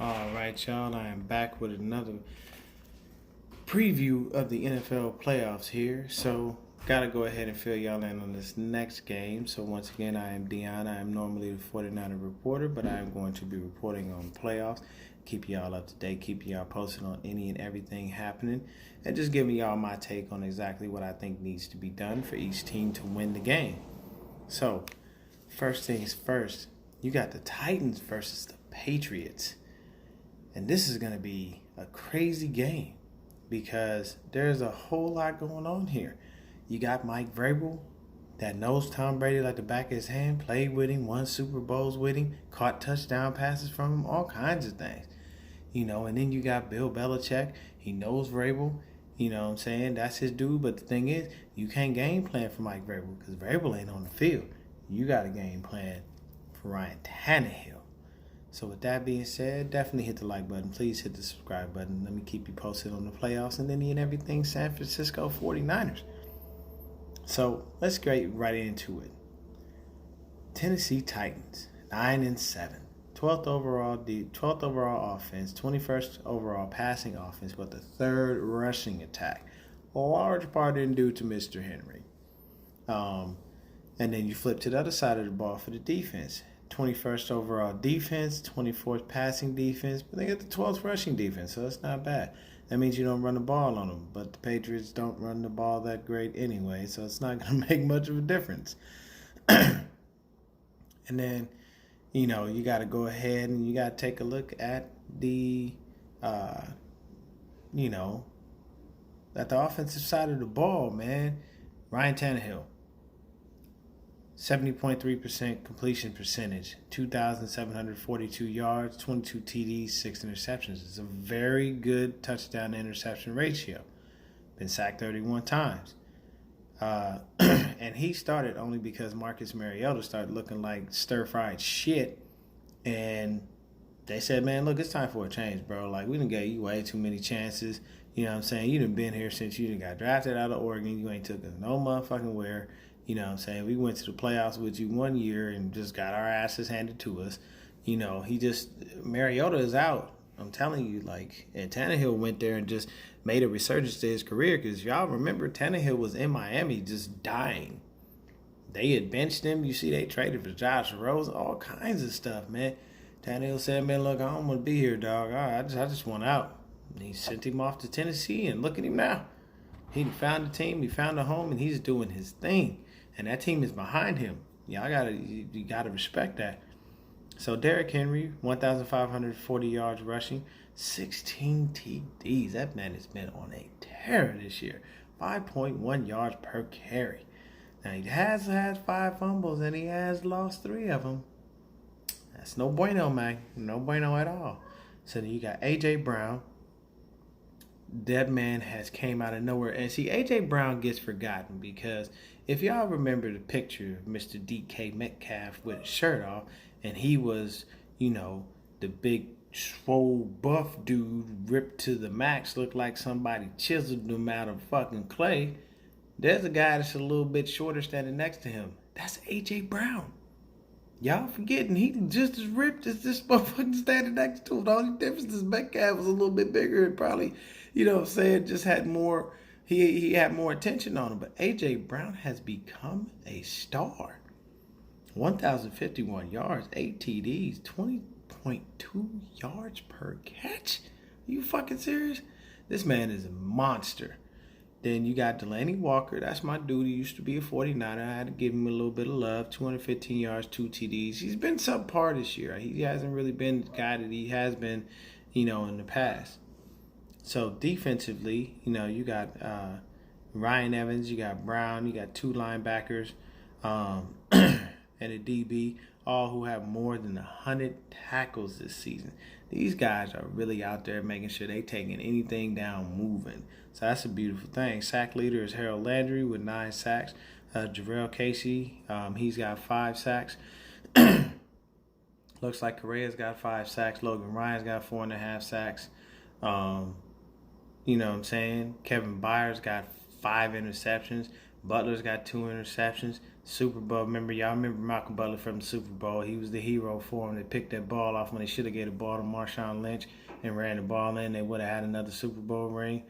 All right, y'all. I am back with another preview of the NFL playoffs here. So, gotta go ahead and fill y'all in on this next game. So, once again, I am Dion. I am normally the 49er reporter, but I am going to be reporting on the playoffs, keep y'all up to date, keep y'all posted on any and everything happening, and just giving y'all my take on exactly what I think needs to be done for each team to win the game. So, first things first, you got the Titans versus the Patriots. And this is going to be a crazy game because there's a whole lot going on here. You got Mike Vrabel that knows Tom Brady like the back of his hand, played with him, won Super Bowls with him, caught touchdown passes from him, all kinds of things. And then you got Bill Belichick. He knows Vrabel. You know what I'm saying? That's his dude. But the thing is, you can't game plan for Mike Vrabel because Vrabel ain't on the field. You got a game plan for Ryan Tannehill. So with that being said, definitely hit the like button. Please hit the subscribe button. Let me keep you posted on the playoffs and any and everything San Francisco 49ers. So let's get right into it. Tennessee Titans, 9-7. 12th overall offense, 21st overall passing offense, with the third rushing attack. A large part in due to Mr. Henry. And then you flip to the other side of the ball for the defense. 21st overall defense, 24th passing defense, but they got the 12th rushing defense, so that's not bad. That means you don't run the ball on them, but the Patriots don't run the ball that great anyway, so it's not going to make much of a difference. And then, you got to go ahead and you got to take a look at the, at the offensive side of the ball, man. Ryan Tannehill. 70.3% completion percentage, 2,742 yards, 22 TDs, 6 interceptions. It's a very good touchdown to interception ratio. Been sacked 31 times. And he started only because Marcus Mariota started looking like stir-fried shit. And they said, man, look, it's time for a change, bro. Like, we done gave you way too many chances. You know what I'm saying? You done been here since you done got drafted out of Oregon. You ain't took us no motherfucking where. You know what I'm saying? We went to the playoffs with you one year and just got our asses handed to us. Mariota is out. I'm telling you, and Tannehill went there and just made a resurgence to his career because y'all remember Tannehill was in Miami just dying. They had benched him. You see, they traded for Josh Rosen, all kinds of stuff, man. Tannehill said, man, look, I don't want to be here, dog. All right, I just want out. And he sent him off to Tennessee, and look at him now. He found a team, he found a home, and he's doing his thing. And that team is behind him. You gotta respect that. So Derrick Henry, 1,540 yards rushing, 16 TDs. That man has been on a tear this year. 5.1 yards per carry. Now he has had 5 fumbles and he has lost 3 of them. That's no bueno, man. No bueno at all. So then you got A.J. Brown. That man has came out of nowhere. And see, A.J. Brown gets forgotten because if y'all remember the picture of Mr. D.K. Metcalf with his shirt off, and he was, the big, swole, buff dude ripped to the max, looked like somebody chiseled him out of fucking clay. There's a guy that's a little bit shorter standing next to him. That's A.J. Brown. Y'all forgetting he just as ripped as this motherfucker standing next to him. The only difference is Metcalf was a little bit bigger and probably, just had more, he had more attention on him. But A.J. Brown has become a star. 1,051 yards, 8 TDs, 20.2 yards per catch. Are you fucking serious? This man is a monster. Then you got Delaney Walker. That's my dude. He used to be a 49er. I had to give him a little bit of love. 215 yards, 2 TDs. He's been subpar this year. He hasn't really been the guy that he has been, in the past. So defensively, you got Ryan Evans, you got Brown, you got 2 linebackers, and a DB, all who have more than 100 tackles this season. These guys are really out there making sure they taking anything down moving. So that's a beautiful thing. Sack leader is Harold Landry with 9 sacks. Jarrell Casey, he's got 5 sacks. Looks like Correa's got 5 sacks. Logan Ryan's got 4.5 sacks. You know what I'm saying? Kevin Byers got 5 interceptions. Butler's got 2 interceptions. Super Bowl. Y'all remember Malcolm Butler from the Super Bowl? He was the hero for him. They picked that ball off when they should have gave the ball to Marshawn Lynch and ran the ball in. They would have had another Super Bowl ring.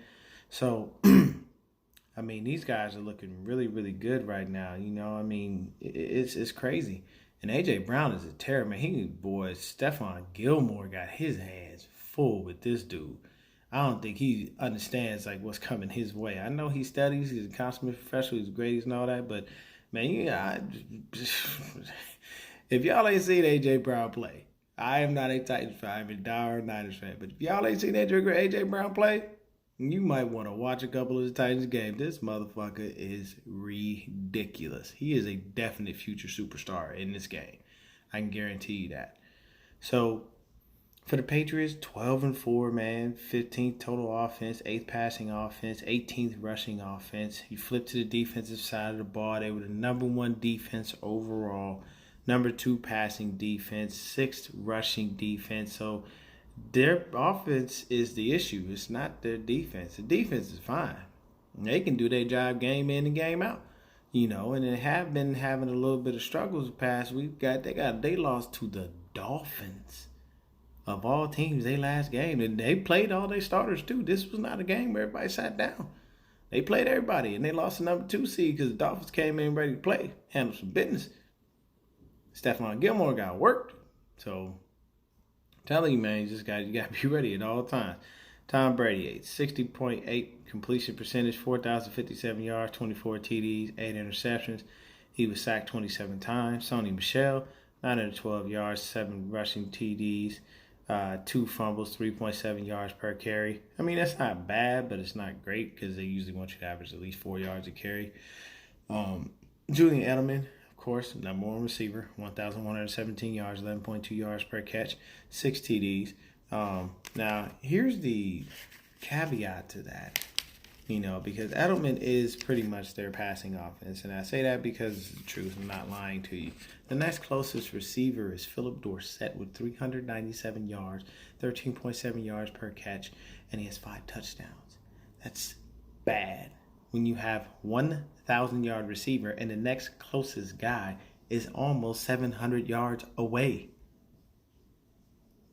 So, I mean, these guys are looking really, really good right now. You know, I mean, it's crazy. And A.J. Brown is a terror, man. Stephon Gilmore got his hands full with this dude. I don't think he understands like what's coming his way. I know he studies, he's a consummate professional, he's great and all that, but man, if y'all ain't seen AJ Brown play, I am not a Titans fan, I'm a dire Niners fan. But if y'all ain't seen AJ Brown play, you might want to watch a couple of the Titans games. This motherfucker is ridiculous. He is a definite future superstar in this game. I can guarantee you that. So for the Patriots, 12-4, man. 15th total offense, 8th passing offense, 18th rushing offense. You flip to the defensive side of the ball. They were the number 1 defense overall, number 2 passing defense, 6th rushing defense. So their offense is the issue. It's not their defense. The defense is fine. They can do their job game in and game out. You know, and they have been having a little bit of struggles the past week. They lost to the Dolphins. Of all teams, they last game. And they played all their starters too. This was not a game where everybody sat down. They played everybody, and they lost the number 2 seed because the Dolphins came in ready to play, handle some business. Stephon Gilmore got worked. So, I'm telling you, man, you got to be ready at all times. Tom Brady, 60.8 completion percentage, 4,057 yards, 24 TDs, 8 interceptions. He was sacked 27 times. Sony Michel, 912 yards, 7 rushing TDs. 2 fumbles, 3.7 yards per carry. I mean, that's not bad, but it's not great because they usually want you to average at least 4 yards a carry. Julian Edelman, of course, number 1 receiver, 1,117 yards, 11.2 yards per catch, 6 TDs. Now, here's the caveat to that, you know, because Edelman is pretty much their passing offense. And I say that because it's the truth. I'm not lying to you. The next closest receiver is Philip Dorsett with 397 yards, 13.7 yards per catch, and he has 5 touchdowns. That's bad when you have 1,000-yard receiver and the next closest guy is almost 700 yards away.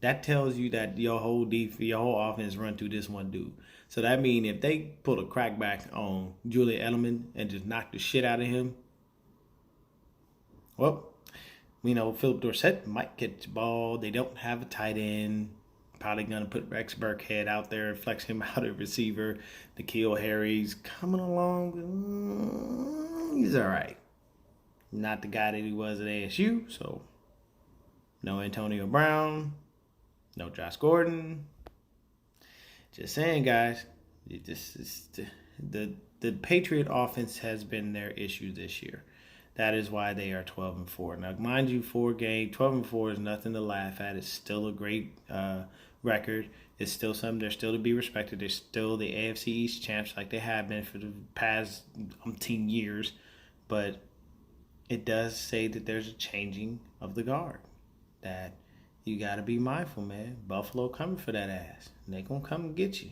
That tells you that your whole offense run through this one dude. So that means if they put a crackback on Julian Edelman and just knock the shit out of him, well, you know, Philip Dorsett might get the ball. They don't have a tight end. Probably going to put Rex Burkhead out there and flex him out at receiver. N'Keal Harry's coming along. He's all right. Not the guy that he was at ASU. So, no Antonio Brown. No Josh Gordon. Just saying, guys. The Patriot offense has been their issue this year. That is why they are 12-4. Now, mind you, 12-4 is nothing to laugh at. It's still a great record. It's still something. They're still to be respected. They're still the AFC East champs like they have been for the past umpteen years. But it does say that there's a changing of the guard. That you got to be mindful, man. Buffalo coming for that ass. And they going to come and get you.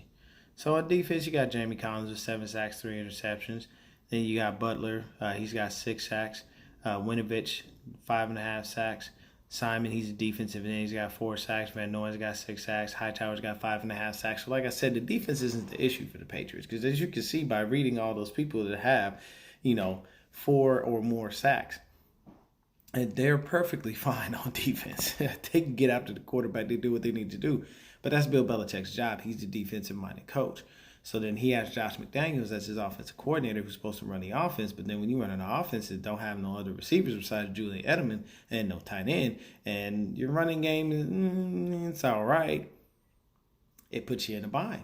So on defense, you got Jamie Collins with 7 sacks, 3 interceptions. Then you got Butler. He's got 6 sacks. Winovich, 5.5 sacks. Simon, he's a defensive end. He's got 4 sacks. Van Noy's got 6 sacks. Hightower's got 5.5 sacks. So like I said, the defense isn't the issue for the Patriots. Because as you can see by reading all those people that have, 4 or more sacks, and they're perfectly fine on defense. They can get after the quarterback. They do what they need to do. But that's Bill Belichick's job. He's the defensive-minded coach. So then he has Josh McDaniels as his offensive coordinator who's supposed to run the offense. But then when you run an offense that don't have no other receivers besides Julian Edelman and no tight end, and your running game is, it's all right, it puts you in a bind.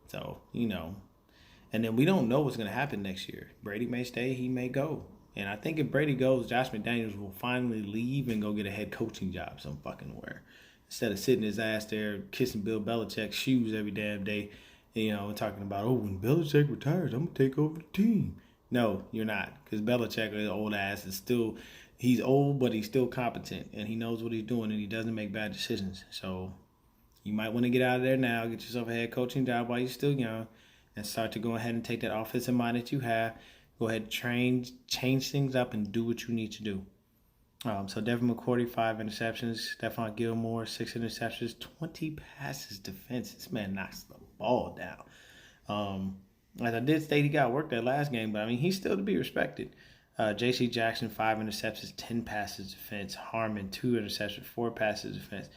So, And then we don't know what's going to happen next year. Brady may stay. He may go. And I think if Brady goes, Josh McDaniels will finally leave and go get a head coaching job some fucking where. Instead of sitting his ass there kissing Bill Belichick's shoes every damn day, talking about, when Belichick retires, I'm going to take over the team. No, you're not. Because Belichick, his old ass, he's old, but he's still competent. And he knows what he's doing, and he doesn't make bad decisions. So you might want to get out of there now, get yourself a head coaching job while you're still young, and start to go ahead and take that offensive mind that you have. go ahead, change things up, and do what you need to do. So Devin McCourty, 5 interceptions. Stephon Gilmore, 6 interceptions, 20 passes defense. This man knocks the ball down. As I did state, he got work that last game, but I mean, he's still to be respected. J.C. Jackson, 5 interceptions, 10 passes defense. Harmon, 2 interceptions, 4 passes defense.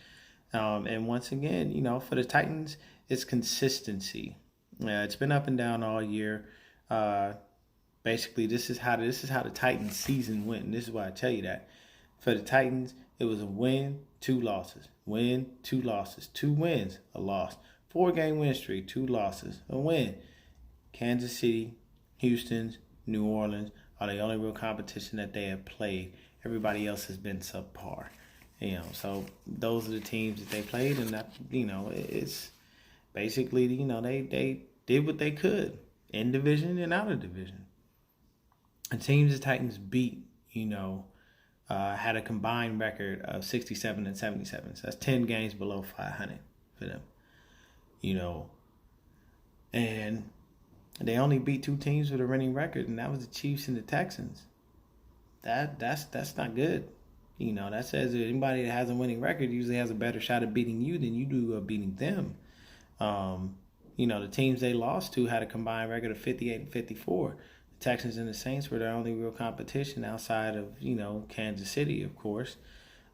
And once again, for the Titans, it's consistency. It's been up and down all year. Basically, this is how the Titans season went, and this is why I tell you that. For the Titans, it was a win, 2 losses. Win, 2 losses. 2 wins, a loss. 4-game win streak, 2 losses, a win. Kansas City, Houston, New Orleans are the only real competition that they have played. Everybody else has been subpar. So those are the teams that they played, and that, it's basically, they did what they could in division and out of division. The teams the Titans beat, had a combined record of 67 and 77. So that's 10 games below 500 for them. And they only beat 2 teams with a winning record, and that was the Chiefs and the Texans. That's not good. That says that anybody that has a winning record usually has a better shot at beating you than you do of beating them. The teams they lost to had a combined record of 58 and 54. The Texans and the Saints were their only real competition outside of, Kansas City, of course.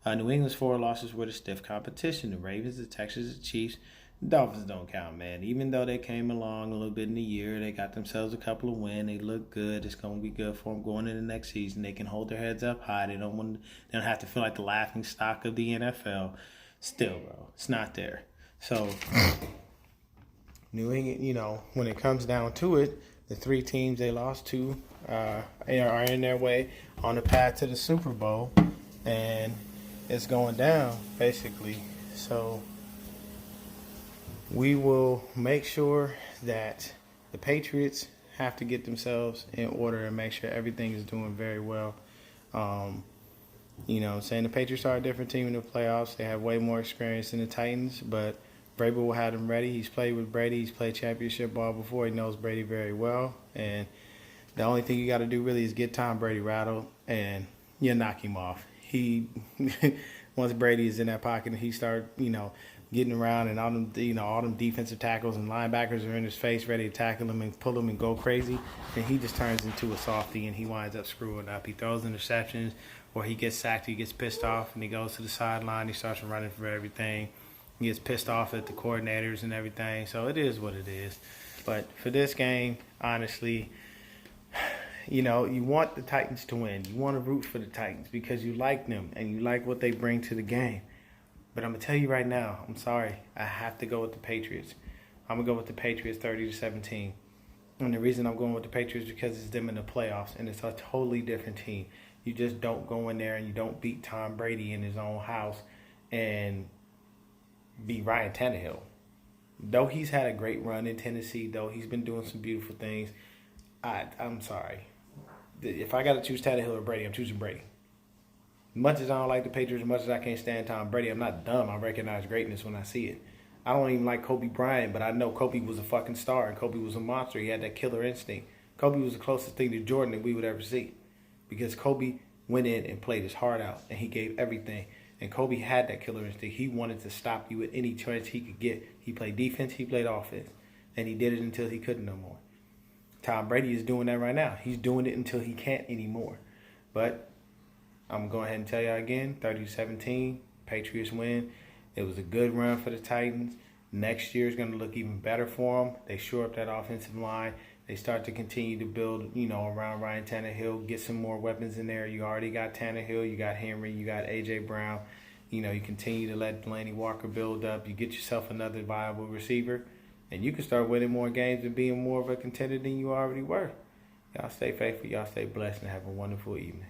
New England's 4 losses were the stiff competition. The Ravens, the Texans, the Chiefs. The Dolphins don't count, man. Even though they came along a little bit in the year, they got themselves a couple of wins. They look good. It's going to be good for them going into the next season. They can hold their heads up high. They don't have to feel like the laughing stock of the NFL. Still, bro, it's not there. So, New England, when it comes down to it, the 3 teams they lost to are in their way on the path to the Super Bowl, and it's going down, basically. So we will make sure that the Patriots have to get themselves in order and make sure everything is doing very well. I'm saying the Patriots are a different team in the playoffs. They have way more experience than the Titans, but Vrabel will have them ready. He's played with Brady. He's played championship ball before. He knows Brady very well. And the only thing you got to do really is get Tom Brady rattled, and you knock him off. Once Brady is in that pocket and he starts, getting around, and all them defensive tackles and linebackers are in his face ready to tackle him and pull him and go crazy, then he just turns into a softie and he winds up screwing up. He throws interceptions, or he gets sacked, he gets pissed off, and he goes to the sideline, he starts running for everything. He gets pissed off at the coordinators and everything. So it is what it is. But for this game, honestly, you want the Titans to win. You want to root for the Titans because you like them and you like what they bring to the game. But I'm going to tell you right now, I'm sorry, I have to go with the Patriots. I'm going to go with the Patriots 30-17. And the reason I'm going with the Patriots is because it's them in the playoffs, and it's a totally different team. You just don't go in there and you don't beat Tom Brady in his own house and be Ryan Tannehill. Though he's had a great run in Tennessee, though he's been doing some beautiful things, I'm sorry. If I got to choose Tannehill or Brady, I'm choosing Brady. Much as I don't like the Patriots, as much as I can't stand Tom Brady, I'm not dumb. I recognize greatness when I see it. I don't even like Kobe Bryant, but I know Kobe was a fucking star, and Kobe was a monster. He had that killer instinct. Kobe was the closest thing to Jordan that we would ever see, because Kobe went in and played his heart out, and he gave everything. And Kobe had that killer instinct. He wanted to stop you at any chance he could get. He played defense, he played offense, and he did it until he couldn't no more. Tom Brady is doing that right now. He's doing it until he can't anymore. But I'm going to go ahead and tell y'all again, 30-17, Patriots win. It was a good run for the Titans. Next year is going to look even better for them. They shore up that offensive line. They start to continue to build, around Ryan Tannehill, get some more weapons in there. You already got Tannehill, you got Henry, you got A.J. Brown. You continue to let Delaney Walker build up. You get yourself another viable receiver, and you can start winning more games and being more of a contender than you already were. Y'all stay faithful, y'all stay blessed, and have a wonderful evening.